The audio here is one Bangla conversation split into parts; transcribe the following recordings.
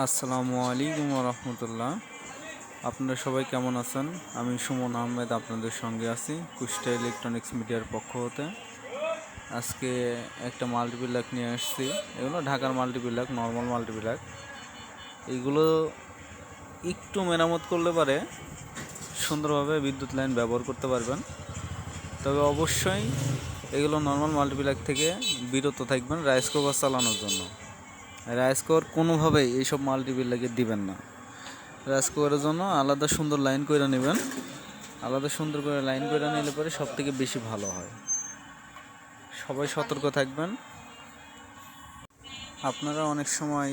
আসসালামু আলাইকুম রহমতুল্লাহ। আপনারা সবাই কেমন আছেন? আমি সুমন আহমেদ আপনাদের সঙ্গে আছি কুষ্টিয়া ইলেকট্রনিক্স মিডিয়ার পক্ষ হতে। আজকে একটা মাল্টিপ্লাক নিয়ে আসছি। এগুলো ঢাকার মাল্টিপ্লাক, নর্মাল মাল্টিপ্লাক। এইগুলো একটু মেরামত করলে পারে সুন্দরভাবে বিদ্যুৎ লাইন ব্যবহার করতে পারবেন। তবে অবশ্যই এগুলো নর্মাল মাল্টিপ্লাক থেকে বিরত থাকবেন রাইস কুকার চালানোর জন্য। রাইস কুকার কোনোভাবেই এইসব মাল্টিপ্লাকে দিবেন না। রাইস কুকারের জন্য আলাদা সুন্দর লাইন করে নেবেন। আলাদা সুন্দর করে লাইন করে নিলে পরে সব থেকে বেশি ভালো হয়। সবাই সতর্ক থাকবেন। আপনারা অনেক সময়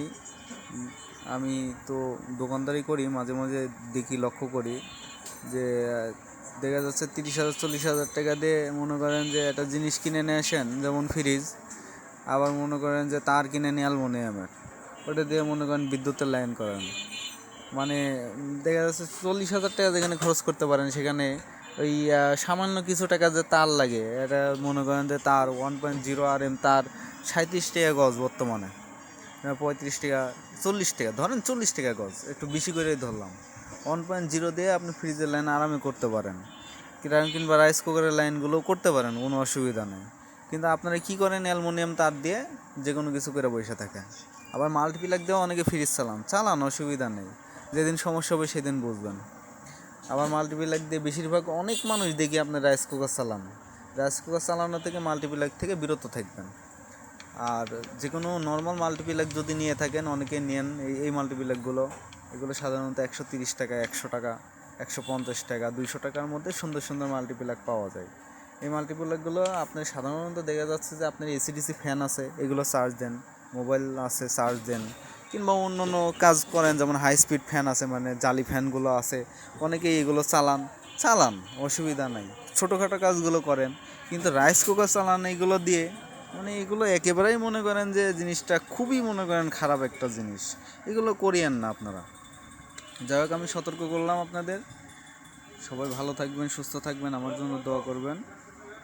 আমি তো দোকানদারি করি, মাঝে মাঝে দেখি, লক্ষ্য করি যে দেখা যাচ্ছে 30,000 40,000 টাকা দিয়ে মনে করেন যে একটা জিনিস কিনে নিয়ে আসেন, যেমন ফ্রিজ। আবার মনে করেন যে তার কিনে নিয়ে অ্যালুমিনিয়ামের, ওটা দিয়ে মনে করেন বিদ্যুতের লাইন করেন। মানে দেখা যাচ্ছে 40,000 টাকা যেখানে খরচ করতে পারেন, সেখানে ওই সামান্য কিছু টাকা যে তার লাগে, এটা মনে করেন যে তার 1.0 RM তার 37 টাকা গজ বর্তমানে, 35 টাকা 40 টাকা, ধরেন 40 টাকা গজ, একটু বেশি করেই ধরলাম। 1.0 দিয়ে আপনি ফ্রিজের লাইন আরামে করতে পারেন, কিংবা রাইস কুকারের লাইনগুলোও করতে পারেন, কোনো অসুবিধা নেই। কিন্তু আপনারা কী করেন, অ্যালুমিনিয়াম তার দিয়ে যে কোনো কিছু করে বসে থাকেন। আবার মাল্টিপ্লাক দিয়েও অনেকে ফ্রিজ চালান, অসুবিধা নেই, যেদিন সমস্যা হবে সেদিন বুঝবেন। আবার মাল্টিপ্লাক দিয়ে বেশিরভাগ অনেক মানুষ দেখি আপনার রাইস কুকার চালানো থেকে মাল্টিপ্লাক থেকে বিরত থাকবেন। আর যে কোনো নর্মাল মাল্টিপ্লাক যদি নিয়ে থাকেন, অনেকে নেন এই মাল্টিপ্লাকগুলো, এগুলো সাধারণত 130 টাকা, 100 টাকা, 150 টাকা, 200 টাকার মধ্যে সুন্দর সুন্দর মাল্টিপ্লাক পাওয়া যায়। এই মাল্টিপ্লাকগুলো আপনার সাধারণত দেখা যাচ্ছে যে আপনার এসিডিসি ফ্যান আছে, এগুলো চার্জ দেন, মোবাইল আছে চার্জ দেন, কিংবা অন্য অন্য কাজ করেন, যেমন হাই স্পিড ফ্যান আছে, মানে জালি ফ্যানগুলো আছে, অনেকেই এগুলো চালান, অসুবিধা নাই, ছোটোখাটো কাজগুলো করেন। কিন্তু রাইস কুকার চালান এইগুলো দিয়ে, মানে এগুলো একেবারেই মনে করেন যে জিনিসটা খুবই মনে করেন খারাপ একটা জিনিস, এগুলো করিয়েন না আপনারা। যাই হোক, আমি সতর্ক করলাম আপনাদের। সবাই ভালো থাকবেন, সুস্থ থাকবেন, আমার জন্য দোয়া করবেন।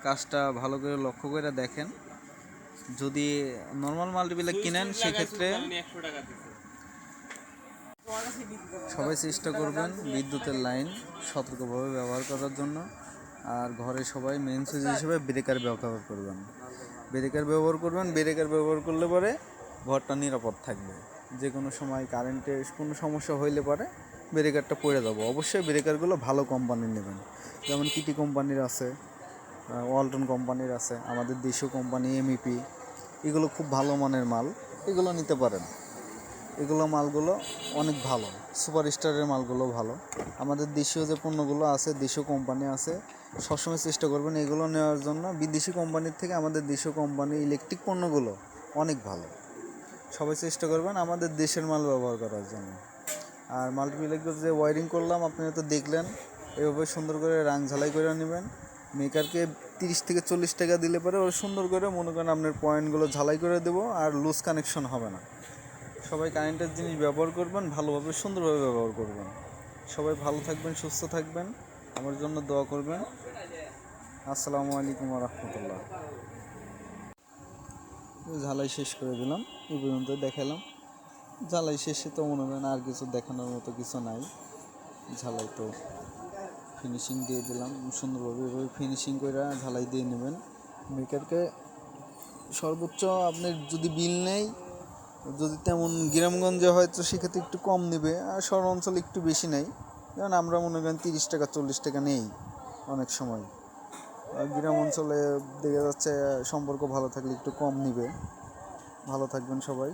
কাজটা ভালো করে লক্ষ্য করে দেখেন। যদি নর্মাল মাল্টিপ্লাক কিনেন, সেক্ষেত্রে সবাই চেষ্টা করবেন বিদ্যুতের লাইন সতর্কভাবে ব্যবহার করার জন্য। আর ঘরে সবাই মেন সুইচ হিসেবে ব্রেকার ব্যবহার করবেন। ব্রেকার ব্যবহার করলে পরে ঘরটা নিরাপদ থাকবে। যে কোনো সময় কারেন্টের কোনো সমস্যা হইলে পরে ব্রেকারটা পড়ে যাবো। অবশ্যই ব্রেকারগুলো ভালো কোম্পানির নেবেন, যেমন কিটি কোম্পানির আছে, ওয়ালটন কোম্পানির আছে, আমাদের দেশীয় কোম্পানি এমইপি, এগুলো খুব ভালো মানের মাল, এগুলো নিতে পারেন। এগুলো মালগুলো অনেক ভালো, সুপারস্টারের মালগুলো ভালো। আমাদের দেশীয় যে পণ্যগুলো আছে, দেশীয় কোম্পানি আছে, সবসময় চেষ্টা করবেন এগুলো নেওয়ার জন্য। বিদেশি কোম্পানির থেকে আমাদের দেশীয় কোম্পানি ইলেকট্রিক পণ্যগুলো অনেক ভালো। সবাই চেষ্টা করবেন আমাদের দেশের মাল ব্যবহার করার জন্য। আর মাল্টিপ্লাকের যে ওয়ারিং করলাম, আপনারা তো দেখলেন, এভাবে সুন্দর করে রাং ঝালাই করে নেবেন। মেকারকে 30 থেকে 40 টাকা দিলে পরে ওরা সুন্দর করে মনে করেন আপনার পয়েন্টগুলো ঝালাই করে দেবো, আর লুজ কানেকশন হবে না। সবাই কারেন্টের জিনিস ব্যবহার করবেন, ভালোভাবে সুন্দরভাবে ব্যবহার করবেন। সবাই ভালো থাকবেন, সুস্থ থাকবেন, আমার জন্য দোয়া করবেন। আসসালামু আলাইকুম রহমতুল্লাহ। ঝালাই শেষ করে দিলাম, এই পর্যন্ত দেখালাম। ঝালাই শেষে তো মনে করেন আর কিছু দেখানোর মতো কিছু নাই। ঝালাই তো ফিনিশিং দিয়ে দিলাম সুন্দরভাবে। এভাবে ফিনিশিং করে ঝালাই দিয়ে নেবেন। মেকারকে সর্বোচ্চ আপনার যদি বিল নেই, যদি তেমন গ্রামগঞ্জে হয় তো সেক্ষেত্রে একটু কম নেবে, আর শহর অঞ্চলে একটু বেশি নেই। যেমন আমরা মনে করেন 30 টাকা 40 টাকা নেই অনেক সময়। আর গ্রাম অঞ্চলে দেখা যাচ্ছে সম্পর্ক ভালো থাকলে একটু কম নিবে। ভালো থাকবেন সবাই।